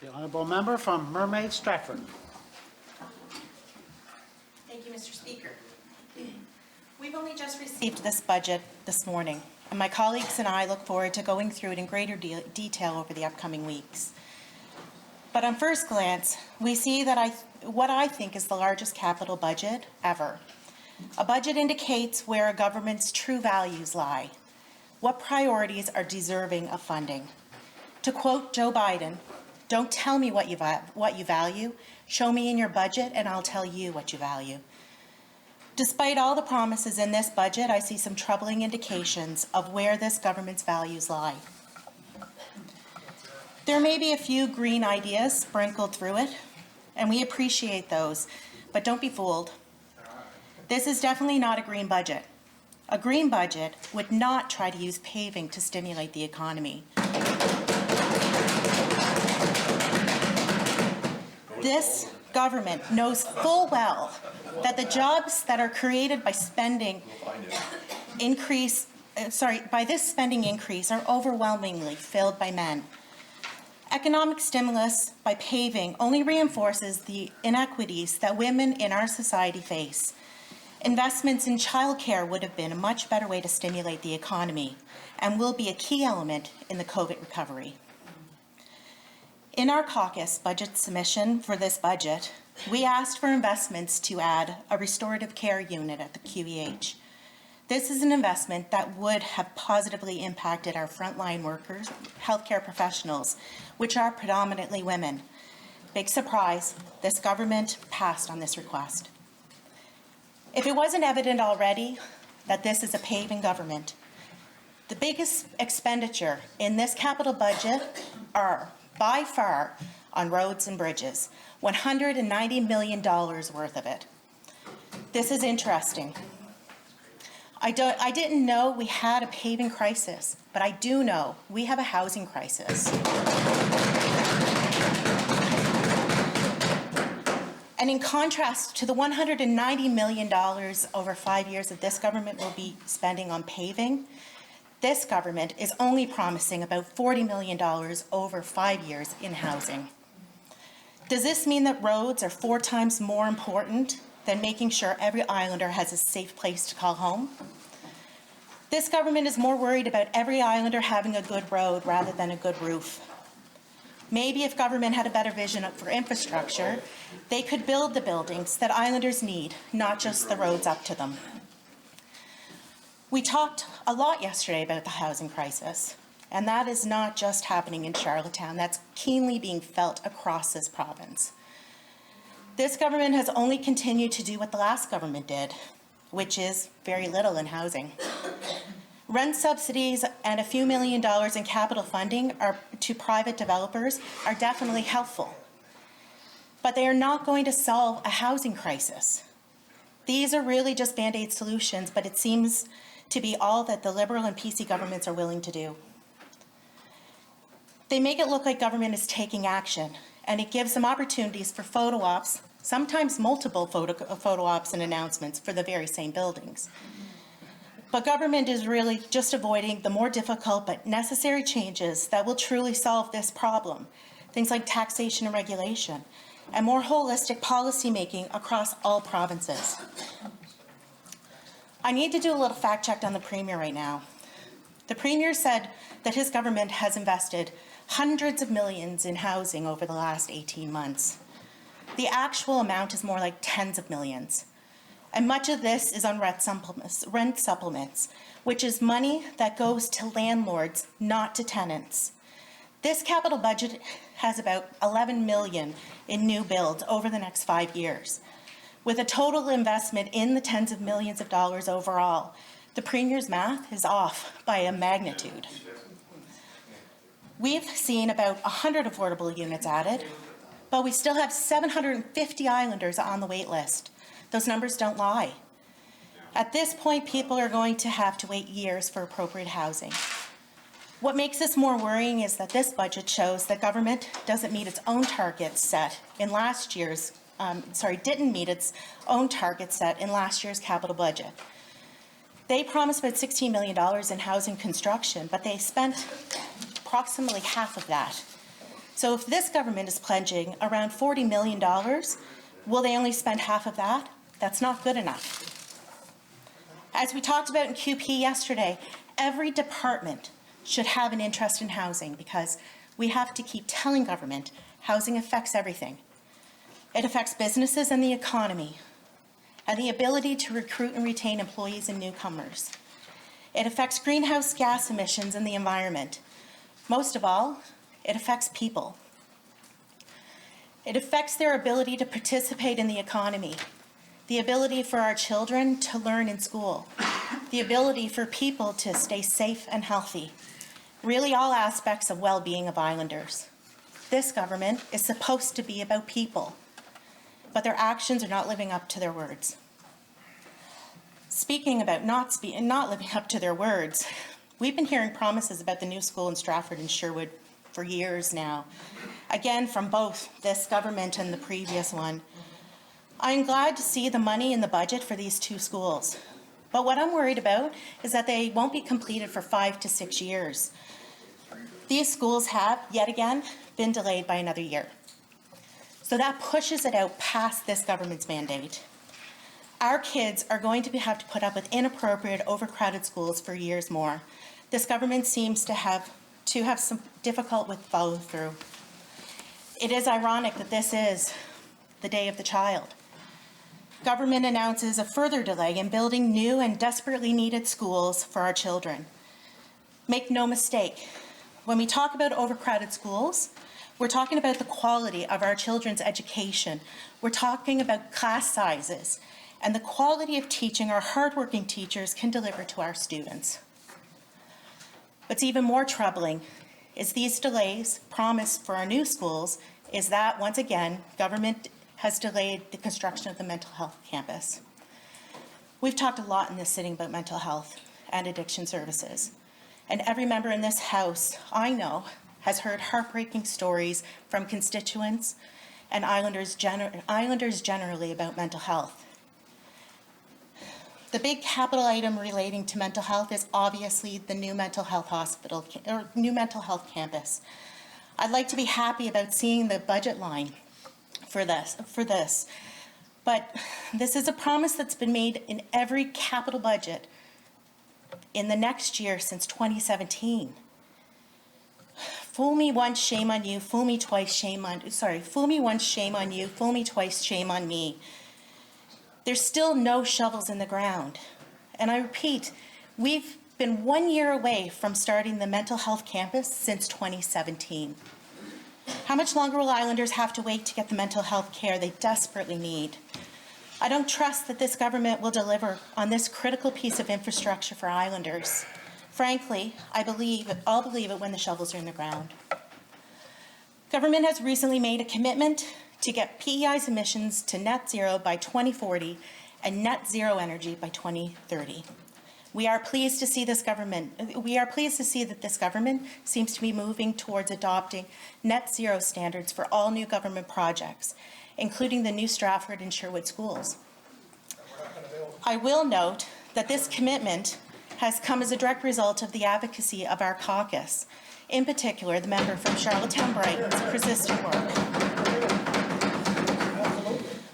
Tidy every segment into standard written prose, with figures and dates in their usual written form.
The honourable member from Mermaid Stratford. Thank you, Mr. Speaker. We've only just received this budget this morning, and my colleagues and I look forward to going through it in greater detail over the upcoming weeks. But on first glance, we see that what I think is the largest capital budget ever. A budget indicates where a government's true values lie, what priorities are deserving of funding. To quote Joe Biden, "Don't tell me what you value, show me in your budget and I'll tell you what you value." Despite all the promises in this budget, I see some troubling indications of where this government's values lie. There may be a few green ideas sprinkled through it, and we appreciate those, but don't be fooled. This is definitely not a green budget. A green budget would not try to use paving to stimulate the economy. This government knows full well that the jobs that are created by this spending increase are overwhelmingly filled by men. Economic stimulus by paving only reinforces the inequities that women in our society face. Investments in childcare would have been a much better way to stimulate the economy and will be a key element in the COVID recovery. In our caucus budget submission for this budget, we asked for investments to add a restorative care unit at the QEH. This is an investment that would have positively impacted our frontline workers, healthcare professionals, which are predominantly women. Big surprise, this government passed on this request. If it wasn't evident already that this is a paving government, the biggest expenditure in this capital budget are, by far, on roads and bridges, $190 million worth of it. This is interesting. I didn't know we had a paving crisis, but I do know we have a housing crisis. And in contrast to the $190 million over 5 years that this government will be spending on paving, this government is only promising about $40 million over 5 years in housing. Does this mean that roads are 4 times more important than making sure every islander has a safe place to call home? This government is more worried about every islander having a good road rather than a good roof. Maybe if government had a better vision for infrastructure, they could build the buildings that islanders need, not just the roads up to them. We talked a lot yesterday about the housing crisis, and that is not just happening in Charlottetown. That's keenly being felt across this province. This government has only continued to do what the last government did, which is very little in housing. Rent subsidies and a few $1 million in capital funding to private developers are definitely helpful, but they are not going to solve a housing crisis. These are really just Band-Aid solutions, but it seems to be all that the Liberal and PC governments are willing to do. They make it look like government is taking action, and it gives them opportunities for photo ops, sometimes multiple photo ops and announcements for the very same buildings. But government is really just avoiding the more difficult but necessary changes that will truly solve this problem, things like taxation and regulation, and more holistic policy making across all provinces. I need to do a little fact check on the Premier right now. The Premier said that his government has invested hundreds of millions in housing over the last 18 months. The actual amount is more like tens of millions. And much of this is on rent supplements, which is money that goes to landlords, not to tenants. This capital budget has about $11 million in new builds over the next 5 years. With a total investment in the tens of millions of dollars overall, the Premier's math is off by a magnitude. We've seen about 100 affordable units added, but we still have 750 islanders on the wait list. Those numbers don't lie. At this point, people are going to have to wait years for appropriate housing. What makes this more worrying is that this budget shows that government doesn't meet its own targets set in last year's, didn't meet its own targets set in last year's capital budget. They promised about $16 million in housing construction, but they spent approximately half of that. So if this government is pledging around $40 million, will they only spend half of that? That's not good enough. As we talked about in QP yesterday, every department should have an interest in housing because we have to keep telling government housing affects everything. It affects businesses and the economy, and the ability to recruit and retain employees and newcomers. It affects greenhouse gas emissions and the environment. Most of all, it affects people. It affects their ability to participate in the economy, the ability for our children to learn in school, the ability for people to stay safe and healthy, really all aspects of well-being of Islanders. This government is supposed to be about people, but their actions are not living up to their words. Speaking about not living up to their words, we've been hearing promises about the new school in Stratford and Sherwood for years now, again from both this government and the previous one. I'm glad to see the money in the budget for these two schools, but what I'm worried about is that they won't be completed for 5 to 6 years. These schools have, yet again, been delayed by another year. So that pushes it out past this government's mandate. Our kids are going to have to put up with inappropriate, overcrowded schools for years more. This government seems to have some difficult with follow through. It is ironic that this is the day of the child. Government announces a further delay in building new and desperately needed schools for our children. Make no mistake, when we talk about overcrowded schools, we're talking about the quality of our children's education. We're talking about class sizes and the quality of teaching our hardworking teachers can deliver to our students. What's even more troubling is these delays promised for our new schools is that, once again, government has delayed the construction of the mental health campus. We've talked a lot in this sitting about mental health and addiction services, and every member in this House, I know, has heard heartbreaking stories from constituents and Islanders generally about mental health. The big capital item relating to mental health is obviously the new mental health hospital, or new mental health campus. I'd like to be happy about seeing the budget line for this, but this is a promise that's been made in every capital budget in the next year since 2017. Fool me once, shame on you. Fool me twice, fool me once, shame on you. Fool me twice, shame on me. There's still no shovels in the ground. And I repeat, we've been 1 year away from starting the mental health campus since 2017. How much longer will Islanders have to wait to get the mental health care they desperately need? I don't trust that this government will deliver on this critical piece of infrastructure for Islanders. Frankly, I'll believe it when the shovels are in the ground. Government has recently made a commitment to get PEI's emissions to net zero by 2040 and net zero energy by 2030. We are pleased to see that this government seems to be moving towards adopting net zero standards for all new government projects, including the new Stratford and Sherwood schools. I will note that this commitment has come as a direct result of the advocacy of our caucus, in particular the member from Charlottetown-Brighton's persistent work.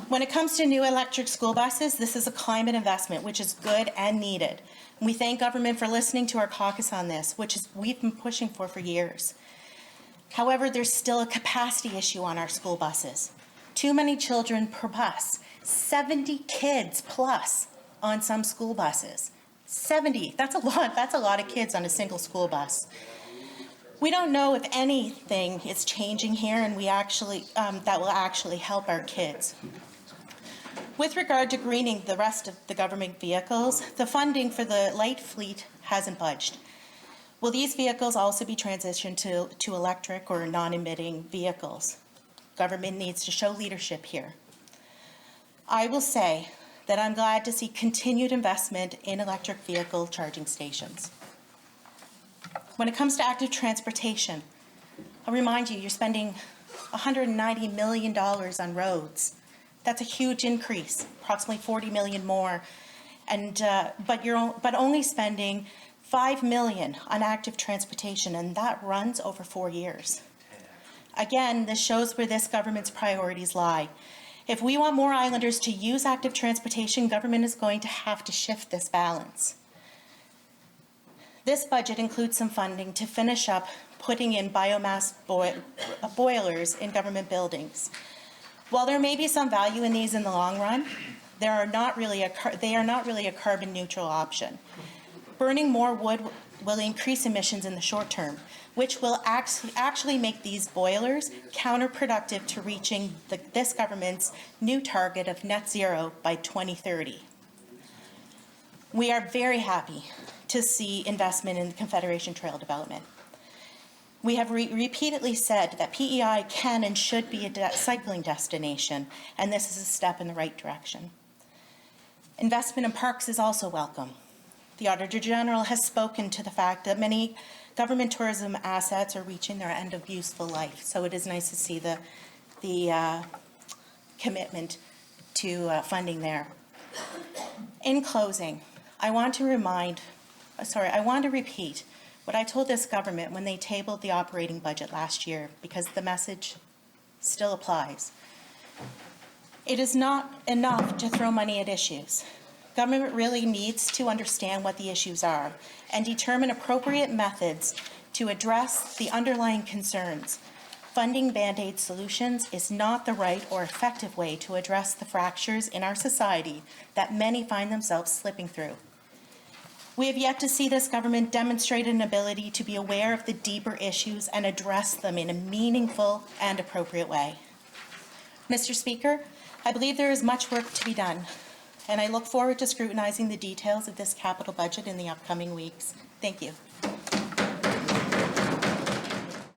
When it comes to new electric school buses, this is a climate investment which is good and needed. We thank government for listening to our caucus on this, which we've been pushing for years. However, there's still a capacity issue on our school buses. Too many children per bus, 70 kids plus on some school buses. 70, that's a lot of kids on a single school bus. We don't know if anything is changing here and that will actually help our kids. With regard to greening the rest of the government vehicles, the funding for the light fleet hasn't budged. Will these vehicles also be transitioned to electric or non-emitting vehicles? Government needs to show leadership here. I will say that I'm glad to see continued investment in electric vehicle charging stations. When it comes to active transportation, I'll remind you, you're spending $190 million on roads. That's a huge increase, approximately $40 million more, but only spending $5 million on active transportation, and that runs over 4 years. Again, this shows where this government's priorities lie. If we want more islanders to use active transportation, government is going to have to shift this balance. This budget includes some funding to finish up putting in biomass boilers in government buildings. While there may be some value in these in the long run, they are not really a carbon neutral option. Burning more wood will increase emissions in the short term, which will actually make these boilers counterproductive to reaching this government's new target of net zero by 2030. We are very happy to see investment in the Confederation Trail development. We have repeatedly said that PEI can and should be a cycling destination, and this is a step in the right direction. Investment in parks is also welcome. The Auditor General has spoken to the fact that many government tourism assets are reaching their end of useful life, so it is nice to see the commitment to funding there. In closing, I want to repeat what I told this government when they tabled the operating budget last year, because the message still applies. It is not enough to throw money at issues. Government really needs to understand what the issues are and determine appropriate methods to address the underlying concerns. Funding Band-Aid solutions is not the right or effective way to address the fractures in our society that many find themselves slipping through. We have yet to see this government demonstrate an ability to be aware of the deeper issues and address them in a meaningful and appropriate way. Mr. Speaker, I believe there is much work to be done, and I look forward to scrutinizing the details of this capital budget in the upcoming weeks. Thank you.